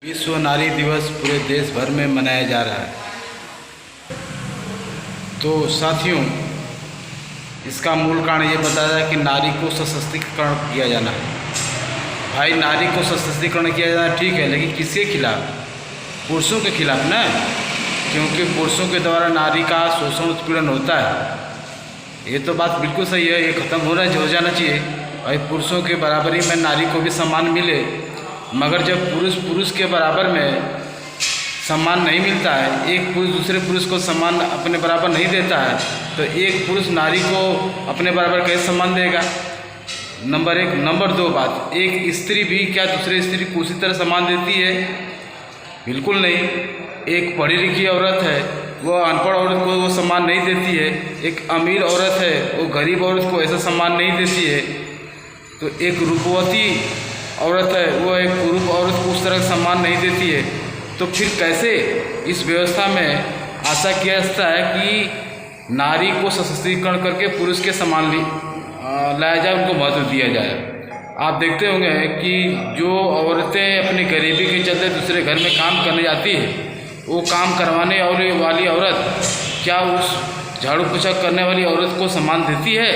विश्व नारी दिवस पूरे देश भर में मनाया जा रहा है। तो साथियों, इसका मूल कारण ये बताया जाए कि नारी को सशक्तिकरण किया जाना है। भाई, नारी को सशक्तिकरण किया जाना ठीक है, लेकिन किसके खिलाफ? पुरुषों के खिलाफ ना, क्योंकि पुरुषों के द्वारा नारी का शोषण उत्पीड़न होता है। ये तो बात बिल्कुल सही है, ये ख़त्म हो जाना चाहिए। भाई, पुरुषों के बराबरी में नारी को भी सम्मान मिले, मगर जब पुरुष के बराबर में सम्मान नहीं मिलता है, एक पुरुष दूसरे पुरुष को सम्मान अपने बराबर नहीं देता है, तो एक पुरुष नारी को अपने बराबर कैसे सम्मान देगा? नंबर एक। नंबर दो बात, एक स्त्री भी क्या दूसरे स्त्री को उसी तरह सम्मान देती है? बिल्कुल नहीं। एक पढ़ी लिखी औरत है, वो अनपढ़ औरत को वो सम्मान नहीं देती है। एक अमीर औरत है, वो गरीब औरत को ऐसा सम्मान नहीं देती है। तो एक रूपवती औरत है, वो एक कुरूप औरत को उस तरह सम्मान नहीं देती है। तो फिर कैसे इस व्यवस्था में आशा किया जाता है कि नारी को सशक्तिकरण करके पुरुष के सम्मान लाया जाए, उनको महत्व दिया जाए? आप देखते होंगे कि जो औरतें अपनी गरीबी के चलते दूसरे घर में काम करने जाती है, वो काम करवाने वाली औरत क्या उस झाड़ू पोछा करने वाली औरत को सम्मान देती है?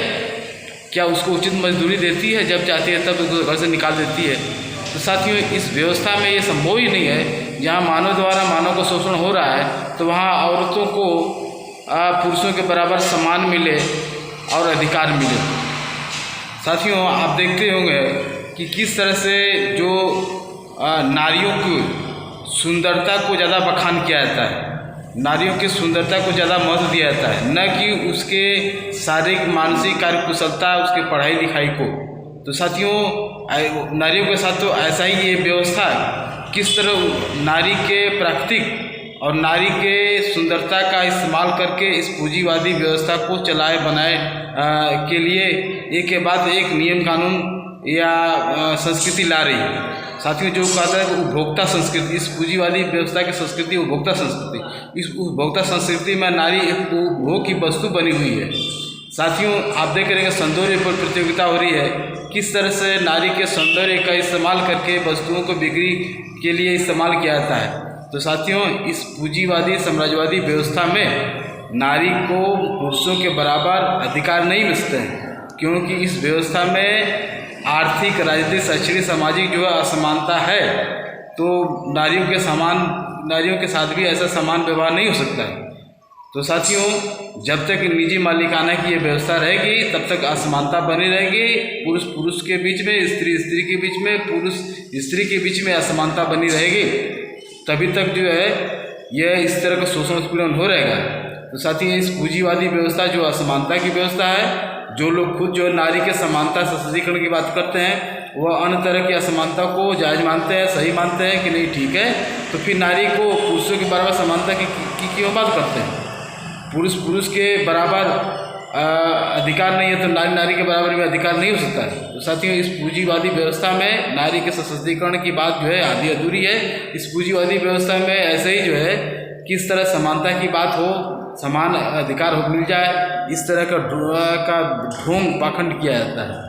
क्या उसको उचित मजदूरी देती है? जब चाहती है तब उसको घर से निकाल देती है। तो साथियों, इस व्यवस्था में ये संभव ही नहीं है। जहाँ मानव द्वारा मानव का शोषण हो रहा है, तो वहाँ औरतों को पुरुषों के बराबर सम्मान मिले और अधिकार मिले। साथियों, आप देखते होंगे कि किस तरह से जो नारियों की सुंदरता को ज़्यादा बखान किया जाता है, नारियों की सुंदरता को ज़्यादा महत्व दिया जाता है, न कि उसके शारीरिक मानसिक कार्यकुशलता, उसके पढ़ाई लिखाई को। तो साथियों, नारियों के साथ तो ऐसा ही ये व्यवस्था किस तरह नारी के प्राकृतिक और नारी के सुंदरता का इस्तेमाल करके इस पूंजीवादी व्यवस्था को चलाए बनाए के लिए एक के बाद एक नियम कानून या संस्कृति ला रही है। साथियों, जो कहता है कि उपभोक्ता संस्कृति, इस पूंजीवादी व्यवस्था की संस्कृति उपभोक्ता संस्कृति। इस उपभोक्ता संस्कृति में नारी एक उपभोग की वस्तु बनी हुई है। साथियों, आप देख रहे हैं सौंदर्य पर प्रतियोगिता हो रही है, किस तरह से नारी के सौंदर्य का इस्तेमाल करके वस्तुओं को बिक्री के लिए इस्तेमाल किया जाता है। तो साथियों, इस पूंजीवादी साम्राज्यवादी व्यवस्था में नारी को पुरुषों के बराबर अधिकार नहीं मिलते हैं, क्योंकि इस व्यवस्था में आर्थिक, राजनीतिक, शैक्षणिक, सामाजिक जो असमानता है। तो नारियों के साथ भी ऐसा समान व्यवहार नहीं हो सकता है। तो साथियों, जब तक निजी मालिकाना की ये व्यवस्था रहेगी, तब तक असमानता बनी रहेगी। पुरुष के बीच में, स्त्री के बीच में, पुरुष स्त्री के बीच में असमानता बनी रहेगी। तभी तक जो है यह इस तरह का शोषण उत्पीड़न हो रहेगा। तो साथियों, इस पूंजीवादी व्यवस्था जो असमानता की व्यवस्था है, जो लोग खुद जो नारी के समानता सशक्तिकरण की बात करते हैं, वह अन्य तरह की असमानता को जायज़ मानते हैं, सही मानते हैं कि नहीं ठीक है, तो फिर नारी को पुरुषों के बराबर समानता की क्यों बात करते हैं? पुरुष के बराबर अधिकार नहीं है, तो नारी के बराबर भी अधिकार नहीं हो सकता है। तो साथियों, इस पूंजीवादी व्यवस्था में नारी के सशक्तिकरण की बात जो है आधी अधूरी है। इस पूंजीवादी व्यवस्था में ऐसे ही जो है किस तरह समानता की बात हो, समान अधिकार हो मिल जाए, इस तरह का ढोंग पाखंड किया जाता है।